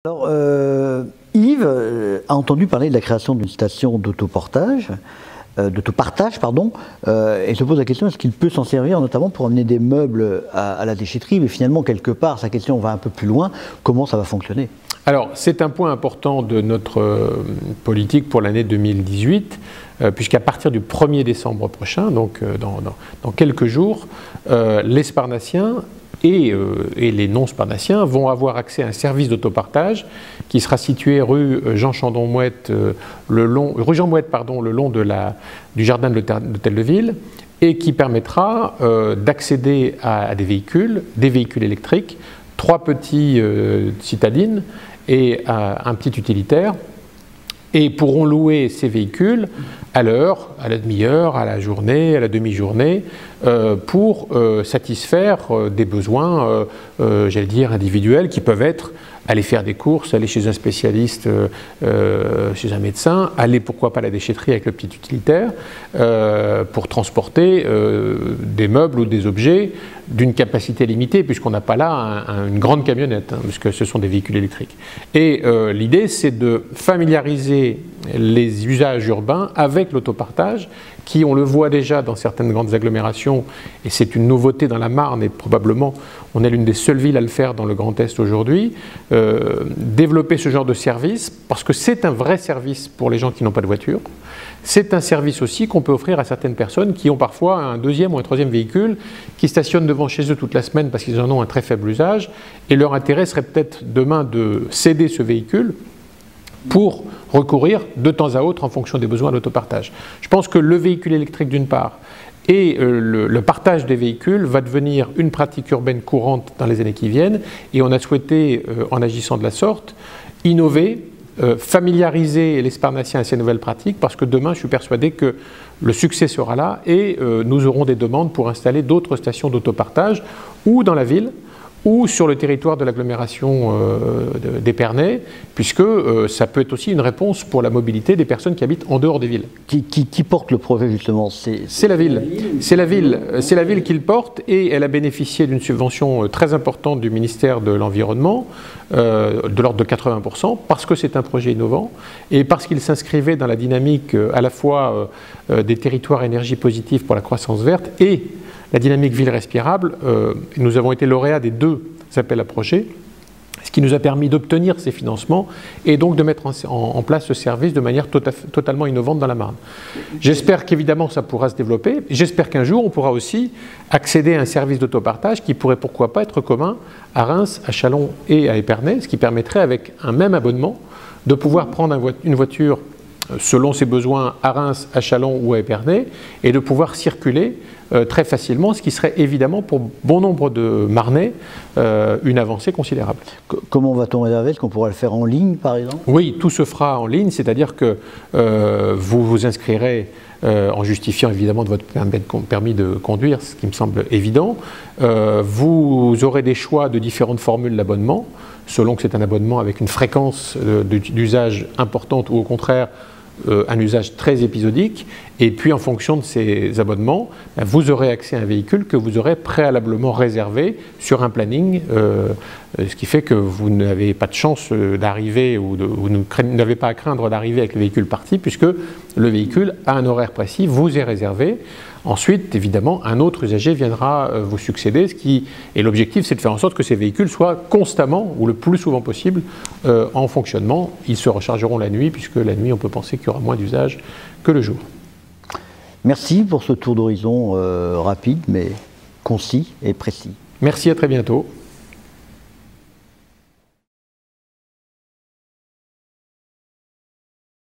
Alors, Yves a entendu parler de la création d'une station d'autopartage, et se pose la question, est-ce qu'il peut s'en servir notamment pour amener des meubles à la déchetterie, mais finalement, quelque part, sa question va un peu plus loin, comment ça va fonctionner? Alors, c'est un point important de notre politique pour l'année 2018, puisqu'à partir du 1er décembre prochain, donc dans quelques jours, les Sparnassiens et les non-sparnassiens vont avoir accès à un service d'autopartage qui sera situé rue Jean Chandon-Mouette, rue Jean Mouette, le long du jardin de l'hôtel de ville, et qui permettra d'accéder à des véhicules électriques, 3 petits citadines et un petit utilitaire, et pourront louer ces véhicules à l'heure, à la demi-heure, à la journée, à la demi-journée, pour satisfaire des besoins, j'allais dire, individuels, qui peuvent être aller faire des courses, aller chez un spécialiste, chez un médecin, aller pourquoi pas à la déchetterie avec le petit utilitaire, pour transporter des meubles ou des objets d'une capacité limitée, puisqu'on n'a pas là une grande camionnette, puisque ce sont des véhicules électriques. Et l'idée, c'est de familiariser les usages urbains avec l'autopartage, qui, on le voit déjà dans certaines grandes agglomérations, et c'est une nouveauté dans la Marne, et probablement on est l'une des seules villes à le faire dans le Grand Est aujourd'hui, développer ce genre de service, parce que c'est un vrai service pour les gens qui n'ont pas de voiture. C'est un service aussi qu'on peut offrir à certaines personnes qui ont parfois un deuxième ou un troisième véhicule, qui stationnent devant chez eux toute la semaine parce qu'ils en ont un très faible usage, et leur intérêt serait peut-être demain de céder ce véhicule pour recourir de temps à autre en fonction des besoins à l'autopartage. Je pense que le véhicule électrique d'une part et le partage des véhicules va devenir une pratique urbaine courante dans les années qui viennent, et on a souhaité, en agissant de la sorte, innover, familiariser les Sparnassiens à ces nouvelles pratiques, parce que demain, je suis persuadé que le succès sera là et nous aurons des demandes pour installer d'autres stations d'autopartage, ou dans la ville, ou sur le territoire de l'agglomération d'Épernay, puisque ça peut être aussi une réponse pour la mobilité des personnes qui habitent en dehors des villes. Qui porte le projet justement? C'est la ville. C'est la ville qui le porte, et elle a bénéficié d'une subvention très importante du ministère de l'Environnement, de l'ordre de 80%, parce que c'est un projet innovant, et parce qu'il s'inscrivait dans la dynamique à la fois des territoires énergie positive pour la croissance verte et la dynamique ville respirable. Nous avons été lauréats des 2 appels à projets, ce qui nous a permis d'obtenir ces financements et donc de mettre en place ce service de manière totalement innovante dans la Marne. J'espère qu'évidemment ça pourra se développer. J'espère qu'un jour on pourra aussi accéder à un service d'autopartage qui pourrait pourquoi pas être commun à Reims, à Châlons et à Épernay, ce qui permettrait avec un même abonnement de pouvoir prendre une voiture selon ses besoins à Reims, à Châlons ou à Épernay, et de pouvoir circuler très facilement, ce qui serait évidemment pour bon nombre de Marnais une avancée considérable. Comment va-t-on réserver? Est-ce qu'on pourra le faire en ligne par exemple? Oui, tout se fera en ligne, c'est-à-dire que vous vous inscrirez en justifiant évidemment de votre permis de conduire, ce qui me semble évident. Vous aurez des choix de différentes formules d'abonnement, selon que c'est un abonnement avec une fréquence d'usage importante ou au contraire un usage très épisodique, et puis en fonction de ces abonnements, vous aurez accès à un véhicule que vous aurez préalablement réservé sur un planning, ce qui fait que vous n'avez pas de chance d'arriver ou vous n'avez pas à craindre d'arriver avec le véhicule parti, puisque le véhicule à un horaire précis vous est réservé. Ensuite, évidemment, un autre usager viendra vous succéder, et l'objectif, c'est de faire en sorte que ces véhicules soient constamment, ou le plus souvent possible, en fonctionnement. Ils se rechargeront la nuit, puisque la nuit, on peut penser qu'il y aura moins d'usage que le jour. Merci pour ce tour d'horizon rapide, mais concis et précis. Merci, à très bientôt.